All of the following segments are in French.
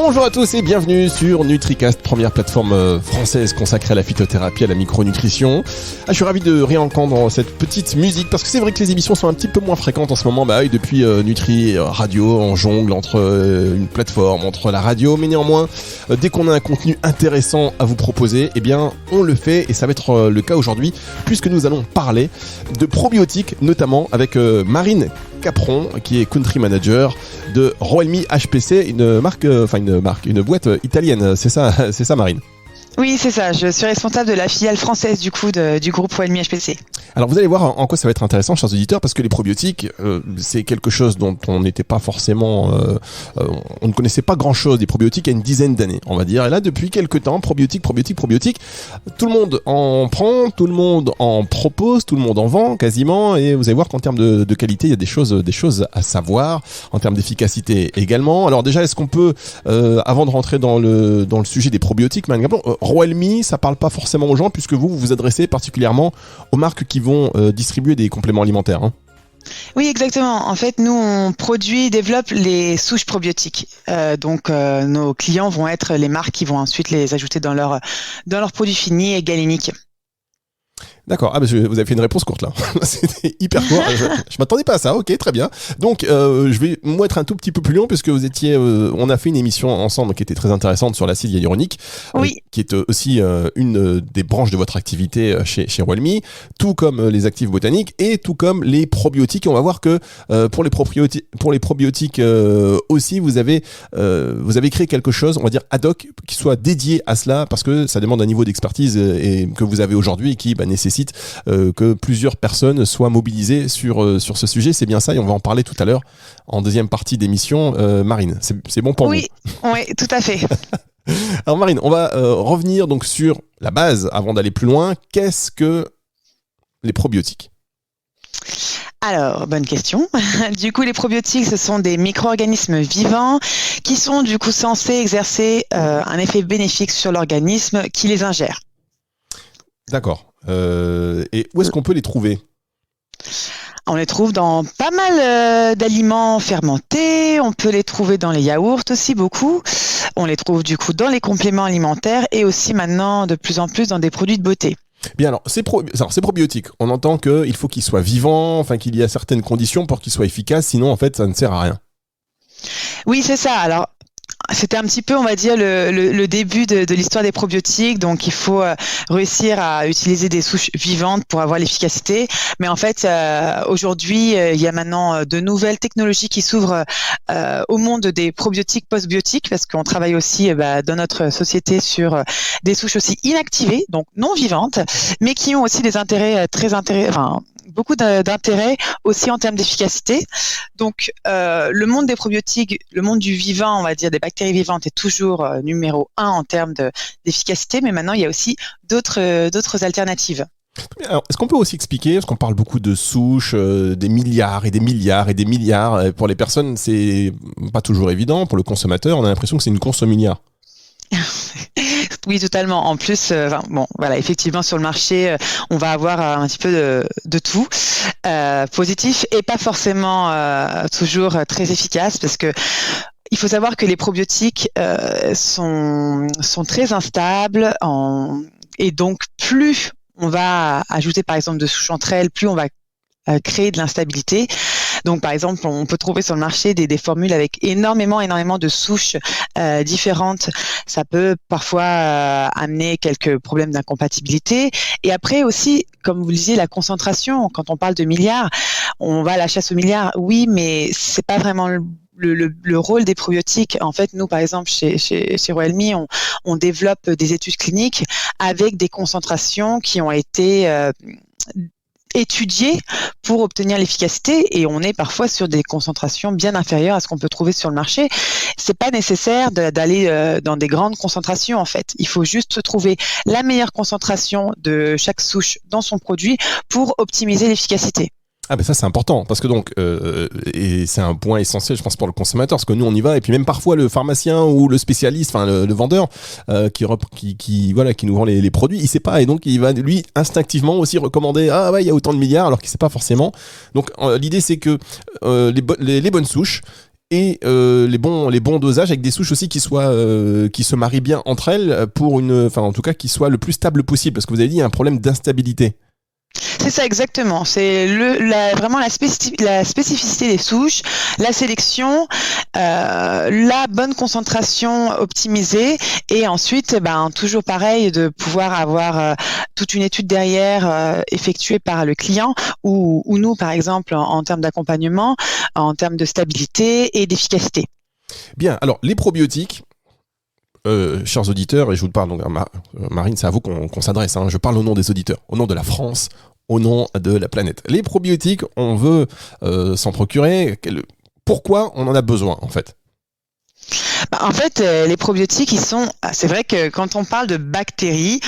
Bonjour à tous et bienvenue sur NutriCast, première plateforme française consacrée à la phytothérapie, à la micronutrition. Je suis ravi de réentendre cette petite musique parce que c'est vrai que les émissions sont un petit peu moins fréquentes en ce moment. Depuis Nutri Radio, on jongle entre une plateforme, entre la radio, mais néanmoins, dès qu'on a un contenu intéressant à vous proposer, eh bien, on le fait et ça va être le cas aujourd'hui puisque nous allons parler de probiotiques, notamment avec Marine Capron, qui est country manager de Roelmi HPC, une boîte italienne. C'est ça, Marine? Oui, c'est ça. Je suis responsable de la filiale française du groupe Roelmi HPC. Alors vous allez voir en quoi ça va être intéressant, chers auditeurs, parce que les probiotiques, c'est quelque chose dont on n'était pas forcément, on ne connaissait pas grand-chose des probiotiques il y a une dizaine d'années, on va dire. Et là, depuis quelques temps, probiotiques, tout le monde en prend, tout le monde en propose, tout le monde en vend quasiment. Et vous allez voir qu'en termes de qualité, il y a des choses à savoir, en termes d'efficacité également. Alors déjà, est-ce qu'on peut, avant de rentrer dans le sujet des probiotiques, Roelmi, ça parle pas forcément aux gens puisque vous vous adressez particulièrement aux marques qui vont distribuer des compléments alimentaires. Hein. Oui, exactement. En fait, nous, on produit et développe les souches probiotiques. Nos clients vont être les marques qui vont ensuite les ajouter dans leurs produits finis et galéniques. D'accord. Ah, vous avez fait une réponse courte là. C'était hyper court. Je m'attendais pas à ça. Ok, très bien. Donc, je vais moi être un tout petit peu plus long puisque vous étiez. On a fait une émission ensemble qui était très intéressante sur l'acide hyaluronique, oui. Qui est aussi une des branches de votre activité chez Roelmi, tout comme les actifs botaniques et tout comme les probiotiques. Et on va voir que pour les probiotiques aussi, vous avez créé quelque chose, on va dire ad hoc, qui soit dédié à cela parce que ça demande un niveau d'expertise et que vous avez aujourd'hui et qui nécessite que plusieurs personnes soient mobilisées sur ce sujet. C'est bien ça et on va en parler tout à l'heure en deuxième partie d'émission. Marine, c'est bon pour vous? Oui, tout à fait. Alors Marine, on va revenir donc sur la base avant d'aller plus loin. Qu'est-ce que les probiotiques? Alors, bonne question. Du coup, les probiotiques, ce sont des micro-organismes vivants qui sont du coup censés exercer un effet bénéfique sur l'organisme qui les ingère. D'accord. Et où est-ce qu'on peut les trouver? On les trouve dans pas mal d'aliments fermentés, on peut les trouver dans les yaourts aussi beaucoup, on les trouve du coup dans les compléments alimentaires et aussi maintenant de plus en plus dans des produits de beauté. Bien, alors ces probiotiques, on entend qu'il faut qu'ils soient vivants, enfin qu'il y a certaines conditions pour qu'ils soient efficaces, sinon en fait ça ne sert à rien. Oui, c'est ça. Alors, c'était un petit peu, on va dire, le début de l'histoire des probiotiques. Donc, il faut réussir à utiliser des souches vivantes pour avoir l'efficacité. Mais en fait, aujourd'hui, il y a maintenant de nouvelles technologies qui s'ouvrent au monde des probiotiques postbiotiques parce qu'on travaille aussi dans notre société sur des souches aussi inactivées, donc non vivantes, mais qui ont aussi des intérêts beaucoup d'intérêt aussi en termes d'efficacité. Donc, le monde des probiotiques, le monde du vivant, on va dire des bactéries vivantes est toujours numéro 1 en termes d'efficacité, mais maintenant, il y a aussi d'autres alternatives. Alors, est-ce qu'on peut aussi expliquer, parce qu'on parle beaucoup de souches, des milliards et des milliards et des milliards, pour les personnes, c'est pas toujours évident, pour le consommateur, on a l'impression que c'est une course aux milliards. Oui, totalement. En plus, effectivement, sur le marché, on va avoir un petit peu de tout, positif et pas forcément toujours très efficace, parce que il faut savoir que les probiotiques sont très instables, et donc plus on va ajouter par exemple de souches entre elles, plus on va créer de l'instabilité. Donc, par exemple, on peut trouver sur le marché des formules avec énormément de souches différentes. Ça peut parfois amener quelques problèmes d'incompatibilité. Et après aussi, comme vous le disiez, la concentration. Quand on parle de milliards, on va à la chasse aux milliards. Oui, mais c'est pas vraiment le rôle des probiotiques. En fait, nous, par exemple, chez Roelmi, on développe des études cliniques avec des concentrations qui ont été étudier pour obtenir l'efficacité, et on est parfois sur des concentrations bien inférieures à ce qu'on peut trouver sur le marché. C'est pas nécessaire d'aller dans des grandes concentrations en fait. Il faut juste trouver la meilleure concentration de chaque souche dans son produit pour optimiser l'efficacité. Ah ben ça c'est important parce que donc et c'est un point essentiel je pense pour le consommateur parce que nous on y va et puis même parfois le pharmacien ou le spécialiste enfin le vendeur qui nous vend les produits il sait pas et donc il va lui instinctivement aussi recommander ah ouais il y a autant de milliards alors qu'il sait pas forcément donc l'idée c'est que les bonnes souches et les bons dosages avec des souches aussi qui se marient bien entre elles pour en tout cas qui soient le plus stable possible, parce que vous avez dit il y a un problème d'instabilité. C'est ça exactement. C'est vraiment la spécificité des souches, la sélection, la bonne concentration optimisée, et ensuite, toujours pareil, de pouvoir avoir toute une étude derrière effectuée par le client ou nous, par exemple, en termes d'accompagnement, en termes de stabilité et d'efficacité. Bien. Alors les probiotiques. Chers auditeurs, et je vous parle donc, Marine, c'est à vous qu'on s'adresse, hein. Je parle au nom des auditeurs, au nom de la France, au nom de la planète. Les probiotiques, on veut s'en procurer. Pourquoi on en a besoin, en fait ? En fait, les probiotiques, c'est vrai que quand on parle de bactéries,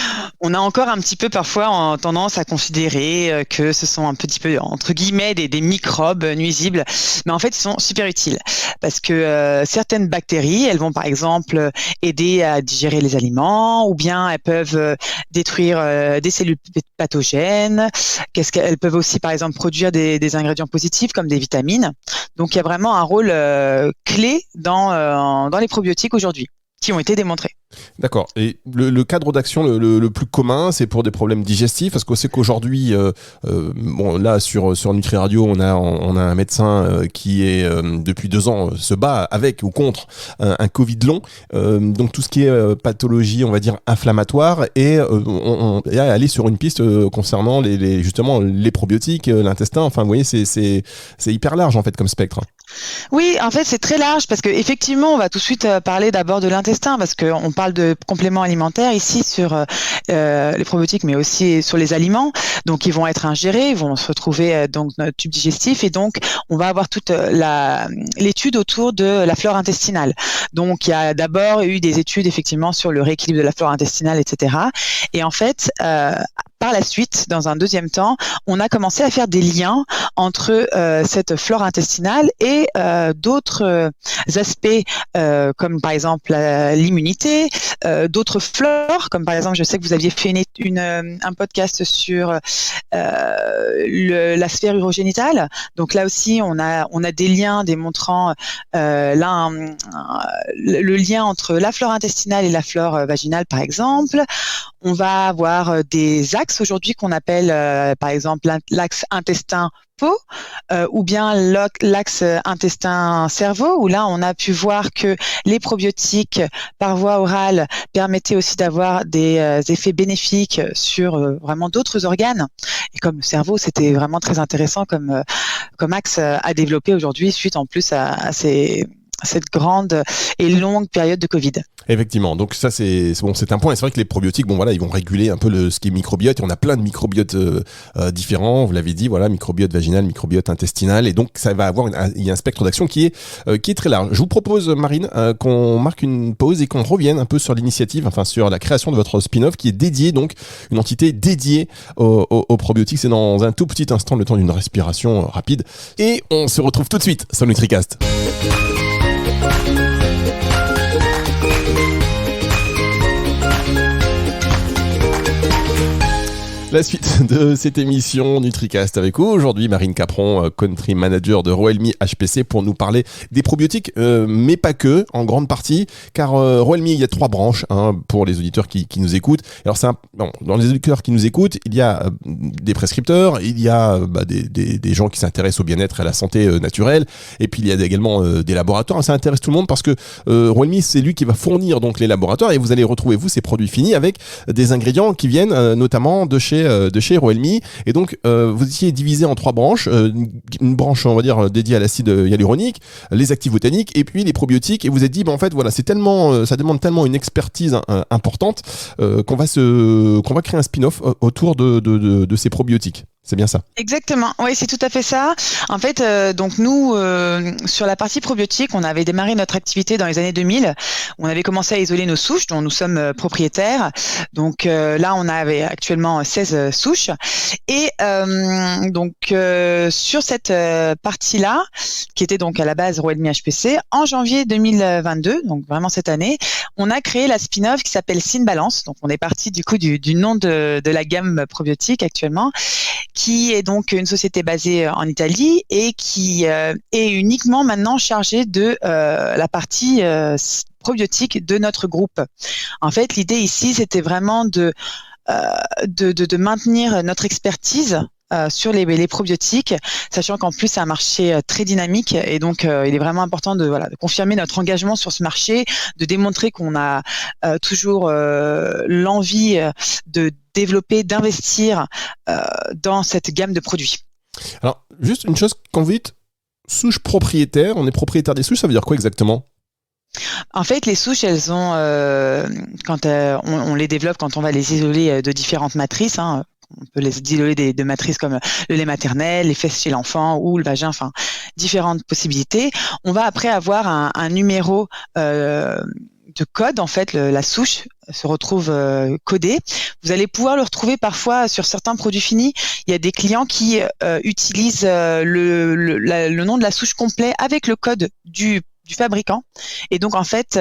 on a encore un petit peu parfois tendance à considérer que ce sont un petit peu, entre guillemets, des microbes nuisibles. Mais en fait, ils sont super utiles parce que certaines bactéries, elles vont par exemple aider à digérer les aliments, ou bien elles peuvent détruire des cellules pathogènes. Elles peuvent aussi, par exemple, produire des ingrédients positifs comme des vitamines. Donc, il y a vraiment un rôle clé dans les probiotiques aujourd'hui, qui ont été démontrés. D'accord. Et le cadre d'action le plus commun, c'est pour des problèmes digestifs, parce qu'on sait qu'aujourd'hui, là sur Nutri Radio, on a un médecin qui est depuis 2 ans se bat avec ou contre un Covid long, donc tout ce qui est pathologie, on va dire inflammatoire, et on est allé sur une piste concernant justement les probiotiques, l'intestin. Enfin, vous voyez, c'est hyper large en fait comme spectre. Oui, en fait, c'est très large parce que effectivement, on va tout de suite parler d'abord de l'intestin, parce qu'on parle de compléments alimentaires ici sur les probiotiques, mais aussi sur les aliments. Donc, ils vont être ingérés, ils vont se retrouver dans notre tube digestif, et donc on va avoir toute l'étude autour de la flore intestinale. Donc, il y a d'abord eu des études effectivement sur le rééquilibre de la flore intestinale, etc. Et en fait, par la suite, dans un deuxième temps, on a commencé à faire des liens entre cette flore intestinale et d'autres aspects, comme par exemple l'immunité, d'autres flores, comme par exemple, je sais que vous aviez fait un podcast sur la sphère urogénitale. Donc là aussi, on a des liens démontrant le lien entre la flore intestinale et la flore vaginale, par exemple. On va avoir des axes aujourd'hui qu'on appelle, par exemple, l'axe intestin-peau, ou bien l'axe intestin-cerveau, où là, on a pu voir que les probiotiques par voie orale permettaient aussi d'avoir des effets bénéfiques sur vraiment d'autres organes. Et comme le cerveau, c'était vraiment très intéressant comme axe à développer aujourd'hui, suite en plus à cette grande et longue période de Covid. Effectivement, donc ça c'est un point. Et c'est vrai que les probiotiques, ils vont réguler un peu ce qui est microbiote. Et on a plein de microbiotes différents. Vous l'avez dit, voilà, microbiote vaginal, microbiote intestinal. Et donc ça va avoir il y a un spectre d'action qui est très large. Je vous propose, Marine, qu'on marque une pause et qu'on revienne un peu sur l'initiative, enfin sur la création de votre spin-off qui est dédiée, donc une entité dédiée aux probiotiques. C'est dans un tout petit instant, le temps d'une respiration rapide. Et on se retrouve tout de suite sur NutriCast. La suite de cette émission NutriCast avec vous. Aujourd'hui, Marine Capron, Country Manager de Roelmi HPC, pour nous parler des probiotiques, mais pas que, en grande partie, car Roelmi, il y a 3 branches pour les auditeurs qui nous écoutent. Alors, dans les auditeurs qui nous écoutent, il y a des prescripteurs, il y a des gens qui s'intéressent au bien-être et à la santé naturelle, et puis il y a également des laboratoires. Ça intéresse tout le monde parce que Roelmi, c'est lui qui va fournir donc les laboratoires, et vous allez retrouver, vous, ces produits finis avec des ingrédients qui viennent notamment de chez Roelmi. Et donc vous étiez divisé en 3 branches, une branche, on va dire, dédiée à l'acide hyaluronique, les actifs botaniques, et puis les probiotiques. Et vous êtes dit, en fait, voilà, c'est tellement, ça demande tellement une expertise importante qu'on va créer un spin-off autour de ces probiotiques. C'est bien ça. Exactement. Oui, c'est tout à fait ça. En fait, donc nous, sur la partie probiotique, on avait démarré notre activité dans les années 2000. On avait commencé à isoler nos souches, dont nous sommes propriétaires. Donc là, on avait actuellement 16 souches. Et donc sur cette partie-là, qui était donc à la base Roelmi HPC, en janvier 2022, donc vraiment cette année, on a créé la spin-off qui s'appelle Synbalance. Donc on est parti du coup du nom de la gamme probiotique actuellement, qui est donc une société basée en Italie et qui est uniquement maintenant chargée de la partie probiotique de notre groupe. En fait, l'idée ici, c'était vraiment de maintenir notre expertise sur les probiotiques, sachant qu'en plus c'est un marché très dynamique et donc il est vraiment important de confirmer notre engagement sur ce marché, de démontrer qu'on a toujours l'envie de développer, d'investir dans cette gamme de produits. Alors, juste une chose, quand vous dites souche propriétaire, on est propriétaire des souches, ça veut dire quoi exactement ? En fait, les souches, elles ont, quand on les développe, quand on va les isoler de différentes matrices, hein, on peut les isoler de matrices comme le lait maternel, les fesses chez l'enfant ou le vagin, enfin différentes possibilités. On va après avoir un numéro de code, en fait, la souche se retrouve codée. Vous allez pouvoir le retrouver parfois sur certains produits finis. Il y a des clients qui utilisent le nom de la souche complet avec le code du fabricant. Et donc, en fait,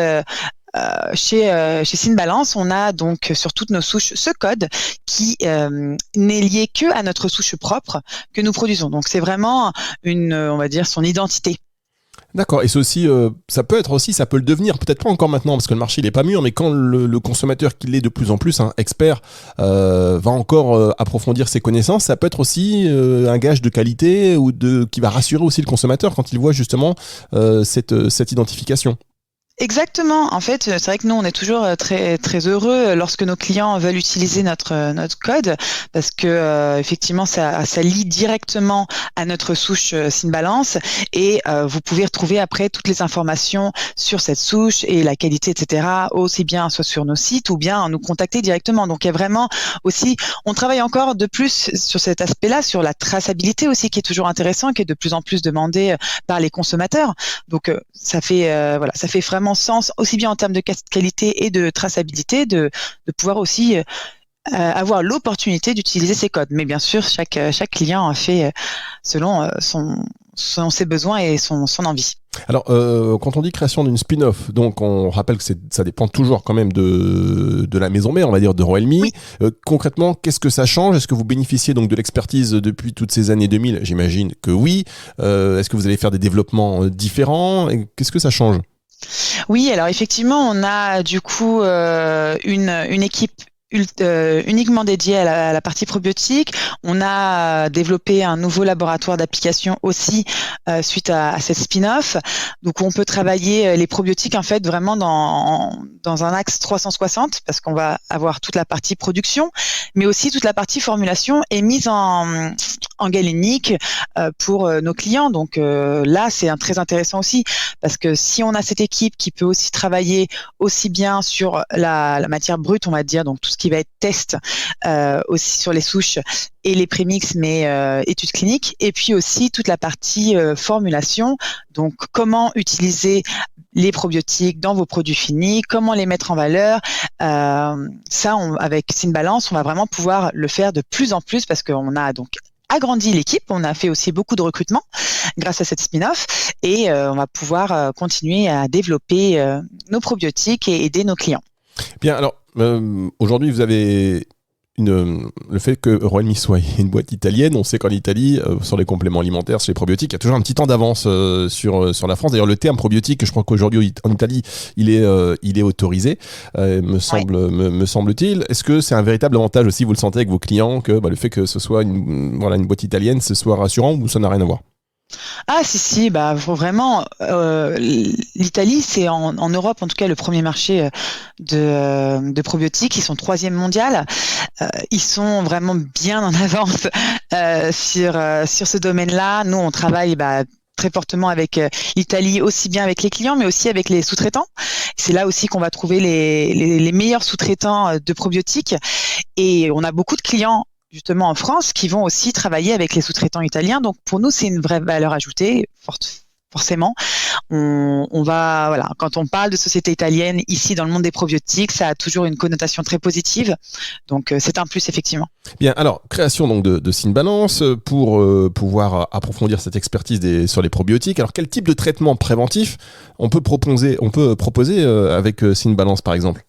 chez Synbalance, on a donc sur toutes nos souches ce code qui n'est lié que à notre souche propre que nous produisons. Donc, c'est vraiment on va dire, son identité. D'accord, et ceci, ça peut le devenir, peut-être pas encore maintenant parce que le marché il est pas mûr, mais quand le consommateur qui l'est de plus en plus, expert, va encore approfondir ses connaissances, ça peut être aussi un gage de qualité ou qui va rassurer aussi le consommateur quand il voit justement cette identification. Exactement. En fait, c'est vrai que nous, on est toujours très très heureux lorsque nos clients veulent utiliser notre code parce que effectivement, ça lie directement à notre souche Synbalance et vous pouvez retrouver après toutes les informations sur cette souche et la qualité, etc. aussi bien soit sur nos sites ou bien nous contacter directement. Donc, il y a vraiment aussi, on travaille encore de plus sur cet aspect-là, sur la traçabilité aussi, qui est toujours intéressant, qui est de plus en plus demandé par les consommateurs. Donc, ça fait vraiment sens, aussi bien en termes de qualité et de traçabilité, de pouvoir aussi avoir l'opportunité d'utiliser ces codes. Mais bien sûr, chaque client fait selon ses besoins et son envie. Alors, quand on dit création d'une spin-off, donc on rappelle que ça dépend toujours quand même de la maison mère, on va dire, de Royal Me. Oui. Concrètement, qu'est-ce que ça change ? Est-ce que vous bénéficiez donc de l'expertise depuis toutes ces années 2000 ? J'imagine que oui. Est-ce que vous allez faire des développements différents ? Et qu'est-ce que ça change ? Oui, alors effectivement, on a du coup une équipe uniquement dédiée à la partie probiotique. On a développé un nouveau laboratoire d'application aussi suite à cette spin-off. Donc, on peut travailler les probiotiques en fait vraiment dans un axe 360 parce qu'on va avoir toute la partie production, mais aussi toute la partie formulation et mise en galénique pour nos clients. Donc là, c'est très intéressant aussi parce que si on a cette équipe qui peut aussi travailler aussi bien sur la matière brute, on va dire, donc tout ce qui va être test aussi sur les souches et les prémix, mais études cliniques, et puis aussi toute la partie formulation, donc comment utiliser les probiotiques dans vos produits finis, comment les mettre en valeur. Avec Synbalance, on va vraiment pouvoir le faire de plus en plus parce qu'on a donc agrandi l'équipe, on a fait aussi beaucoup de recrutement grâce à cette spin-off et on va pouvoir continuer à développer nos probiotiques et aider nos clients. Bien, alors aujourd'hui vous avez le fait que Royal Me soit une boîte italienne, on sait qu'en Italie, sur les compléments alimentaires, sur les probiotiques, il y a toujours un petit temps d'avance sur la France. D'ailleurs, le terme probiotique, je crois qu'aujourd'hui en Italie, il est autorisé, me semble-t-il. Est-ce que c'est un véritable avantage aussi, vous le sentez avec vos clients, que le fait que ce soit une boîte italienne, ce soit rassurant ou ça n'a rien à voir ? Ah si, vraiment, l'Italie, c'est en Europe, en tout cas, le premier marché de probiotiques. Ils sont 3e mondial. Ils sont vraiment bien en avance sur ce domaine-là. Nous, on travaille très fortement avec l'Italie, aussi bien avec les clients, mais aussi avec les sous-traitants. C'est là aussi qu'on va trouver les meilleurs sous-traitants de probiotiques. Et on a beaucoup de clients justement en France, qui vont aussi travailler avec les sous-traitants italiens. Donc pour nous, c'est une vraie valeur ajoutée, forcément. On va, quand on parle de société italienne ici dans le monde des probiotiques, ça a toujours une connotation très positive. Donc c'est un plus effectivement. Bien, alors création donc de Synbalance pour pouvoir approfondir cette expertise sur les probiotiques. Alors quel type de traitement préventif on peut proposer avec Synbalance par exemple ?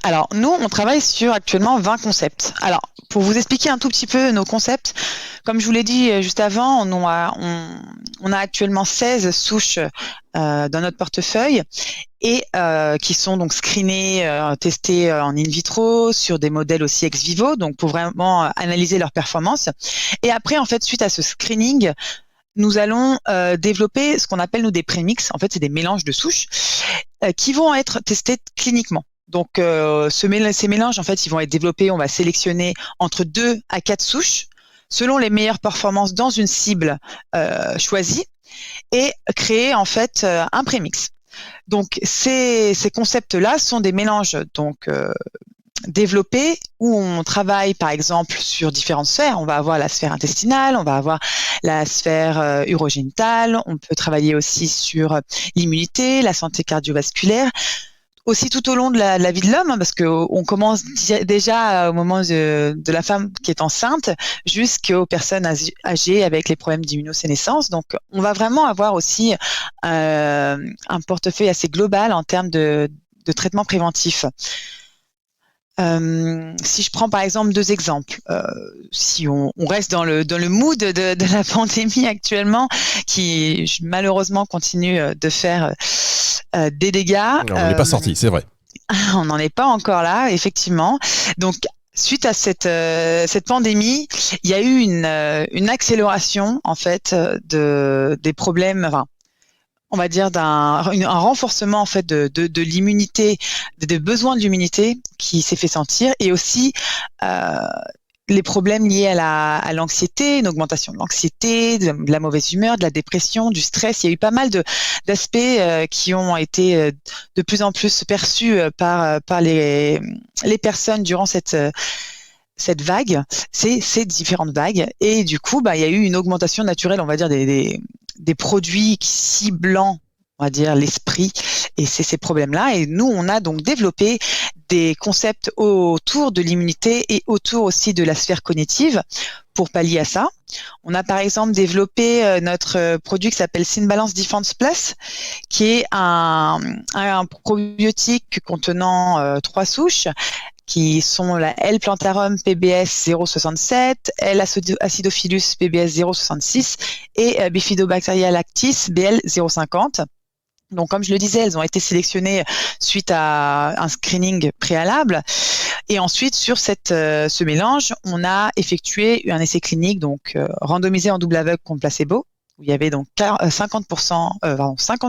Alors, nous, on travaille sur actuellement 20 concepts. Alors, pour vous expliquer un tout petit peu nos concepts, comme je vous l'ai dit juste avant, on a actuellement 16 souches dans notre portefeuille et qui sont donc screenées, testées en in vitro sur des modèles aussi ex vivo, donc pour vraiment analyser leur performance. Et après, en fait, suite à ce screening, nous allons développer ce qu'on appelle nous des prémix. En fait, c'est des mélanges de souches qui vont être testés cliniquement. Donc, ces mélanges, en fait, ils vont être développés. On va sélectionner entre 2 à 4 souches selon les meilleures performances dans une cible choisie et créer en fait un prémix. Donc, ces concepts-là sont des mélanges développés où on travaille par exemple sur différentes sphères. On va avoir la sphère intestinale, on va avoir la sphère urogénitale, on peut travailler aussi sur l'immunité, la santé cardiovasculaire, aussi tout au long de la vie de l'homme, parce que on commence déjà au moment de la femme qui est enceinte jusqu'aux personnes âgées avec les problèmes d'immunosénescence. Donc, on va vraiment avoir aussi un portefeuille assez global en termes de traitement préventif. Si je prends par exemple 2 exemples, si on reste dans le mood de la pandémie actuellement, qui malheureusement continue de faire des dégâts. Alors, on n'est pas sorti, c'est vrai. On n'en est pas encore là, effectivement. Donc, suite à cette pandémie, il y a eu une accélération en fait des problèmes. Enfin, on va dire un renforcement en fait de l'immunité, des besoins de l'immunité qui s'est fait sentir, et aussi les problèmes liés à l'anxiété, une augmentation de l'anxiété, de la mauvaise humeur, de la dépression, du stress. Il y a eu pas mal d'aspects qui ont été de plus en plus perçus par les personnes durant cette vague, ces différentes vagues. Et du coup, il y a eu une augmentation naturelle, on va dire, des produits ciblant, on va dire, l'esprit et ces problèmes-là. Et nous, on a donc développé des concepts autour de l'immunité et autour aussi de la sphère cognitive pour pallier à ça. On a par exemple développé notre produit qui s'appelle Synbalance Defense Plus, qui est un probiotique contenant 3 souches, qui sont la L. plantarum PBS 067, L. acidophilus PBS 066 et Bifidobacteria lactis BL 050. Donc, comme je le disais, elles ont été sélectionnées suite à un screening préalable. Et ensuite, sur ce mélange, on a effectué un essai clinique, donc randomisé en double aveugle contre placebo, où il y avait donc 50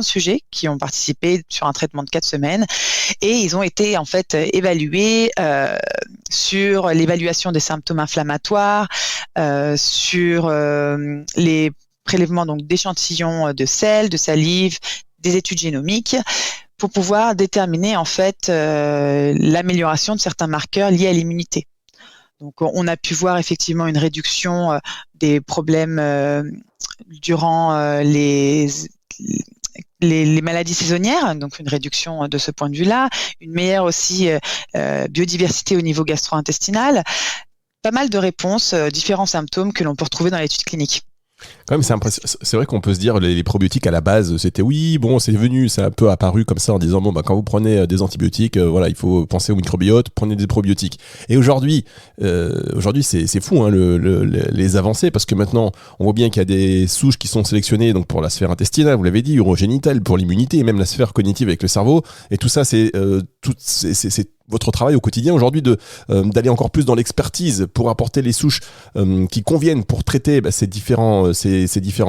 sujets qui ont participé sur un traitement de 4 semaines, et ils ont été en fait évalués sur l'évaluation des symptômes inflammatoires, sur les prélèvements donc d'échantillons de sel, de salive, des études génomiques, pour pouvoir déterminer en fait l'amélioration de certains marqueurs liés à l'immunité. Donc, on a pu voir effectivement une réduction des problèmes durant les maladies saisonnières, donc une réduction de ce point de vue-là, une meilleure aussi biodiversité au niveau gastro-intestinal, pas mal de réponses, différents symptômes que l'on peut retrouver dans l'étude clinique. Quand même, c'est vrai qu'on peut se dire les probiotiques à la base, c'était c'est un peu apparu comme ça en disant quand vous prenez des antibiotiques, voilà, il faut penser au microbiote, prenez des probiotiques. Et aujourd'hui c'est fou les avancées, parce que maintenant on voit bien qu'il y a des souches qui sont sélectionnées donc pour la sphère intestinale, vous l'avez dit, urogénitale pour l'immunité, et même la sphère cognitive avec le cerveau. Et tout ça, c'est votre travail au quotidien aujourd'hui d'aller encore plus dans l'expertise pour apporter les souches qui conviennent pour traiter ces différents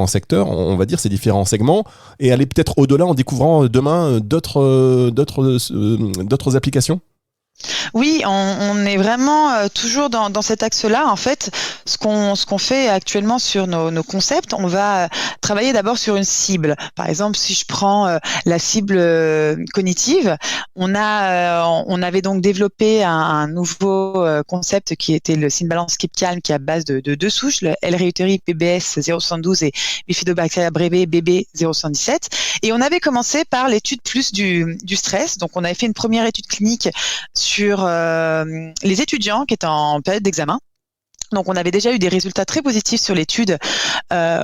secteurs, on va dire, ces différents segments, et aller peut-être au-delà en découvrant demain d'autres applications. Oui, on est vraiment toujours dans cet axe-là. En fait, ce qu'on fait actuellement sur nos concepts, on va travailler d'abord sur une cible. Par exemple, si je prends la cible cognitive, on avait donc développé un nouveau concept qui était le Synbalance Keep Calm, qui est à base de 2 souches, le L. reuteri PBS 072 et Bifidobacteria breve BB 077. Et on avait commencé par l'étude plus du stress. Donc, on avait fait une première étude clinique sur les étudiants qui étaient en période d'examen. Donc, on avait déjà eu des résultats très positifs sur l'étude,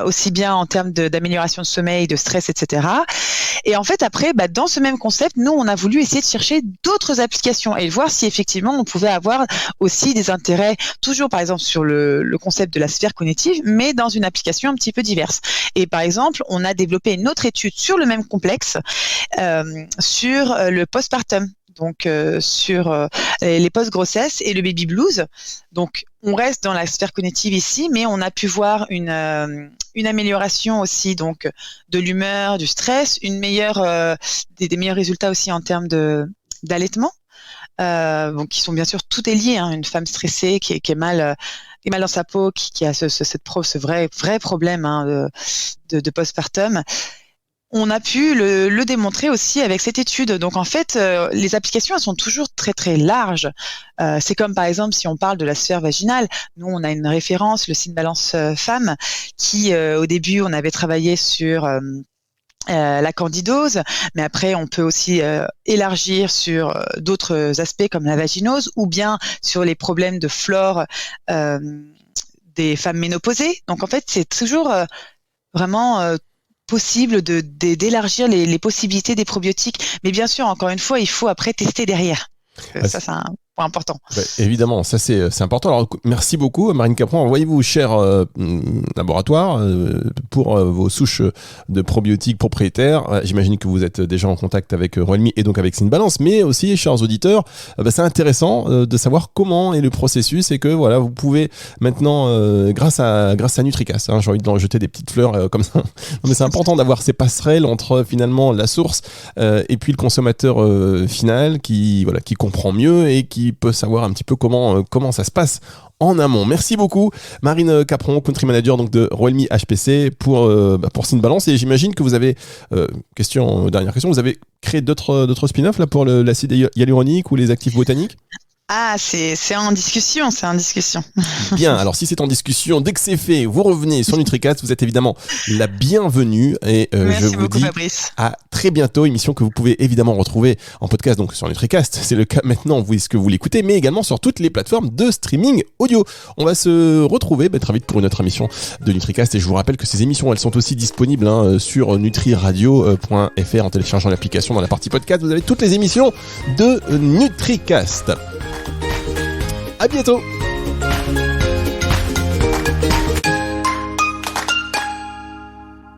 aussi bien en termes d'amélioration de sommeil, de stress, etc. Et en fait, après, dans ce même concept, nous, on a voulu essayer de chercher d'autres applications et voir si effectivement on pouvait avoir aussi des intérêts, toujours par exemple sur le concept de la sphère cognitive, mais dans une application un petit peu diverse. Et par exemple, on a développé une autre étude sur le même complexe, sur le postpartum. Donc sur les post-grossesse et le baby blues. Donc on reste dans la sphère cognitive ici, mais on a pu voir une amélioration aussi donc de l'humeur, du stress, des meilleurs résultats aussi en termes d'allaitement. Qui sont bien sûr, tout est lié. Une femme stressée qui est mal dans sa peau, qui a ce vrai problème de postpartum. On a pu le démontrer aussi avec cette étude. Donc en fait, les applications, elles sont toujours très très larges. C'est comme par exemple si on parle de la sphère vaginale. Nous, on a une référence, le Syn Balance Femme, qui au début, on avait travaillé sur la candidose, mais après on peut aussi élargir sur d'autres aspects comme la vaginose ou bien sur les problèmes de flore des femmes ménopausées. Donc en fait, c'est toujours vraiment possible d'élargir les possibilités des probiotiques. Mais bien sûr, encore une fois, il faut après tester derrière. Ça, c'est un point important. Évidemment, ça c'est important. Alors, merci beaucoup, Marine Capron. Envoyez-vous, cher laboratoire, pour vos souches de probiotiques propriétaires. J'imagine que vous êtes déjà en contact avec Roelmi et donc avec Syn Balance, mais aussi, chers auditeurs, c'est intéressant de savoir comment est le processus et que voilà, vous pouvez maintenant, grâce à NutriCast, j'ai envie de jeter des petites fleurs comme ça. Non, mais c'est important d'avoir ces passerelles entre finalement la source et puis le consommateur final qui comprend mieux et qui peut savoir un petit peu comment ça se passe en amont. Merci beaucoup Marine Capron, country manager donc de Roelmi HPC pour Syn Balance. Et j'imagine que vous avez dernière question, vous avez créé d'autres spin-offs là pour l'acide hyaluronique ou les actifs botaniques? Ah, c'est en discussion, Bien, alors si c'est en discussion, dès que c'est fait, vous revenez sur NutriCast, vous êtes évidemment la bienvenue et Merci je vous beaucoup, dis Fabrice. à très bientôt, émission que vous pouvez évidemment retrouver en podcast donc sur NutriCast, c'est le cas maintenant, vous est-ce que vous l'écoutez, mais également sur toutes les plateformes de streaming audio. On va se retrouver très vite pour une autre émission de NutriCast et je vous rappelle que ces émissions, elles sont aussi disponibles sur nutriradio.fr en téléchargeant l'application dans la partie podcast, vous avez toutes les émissions de NutriCast. À bientôt.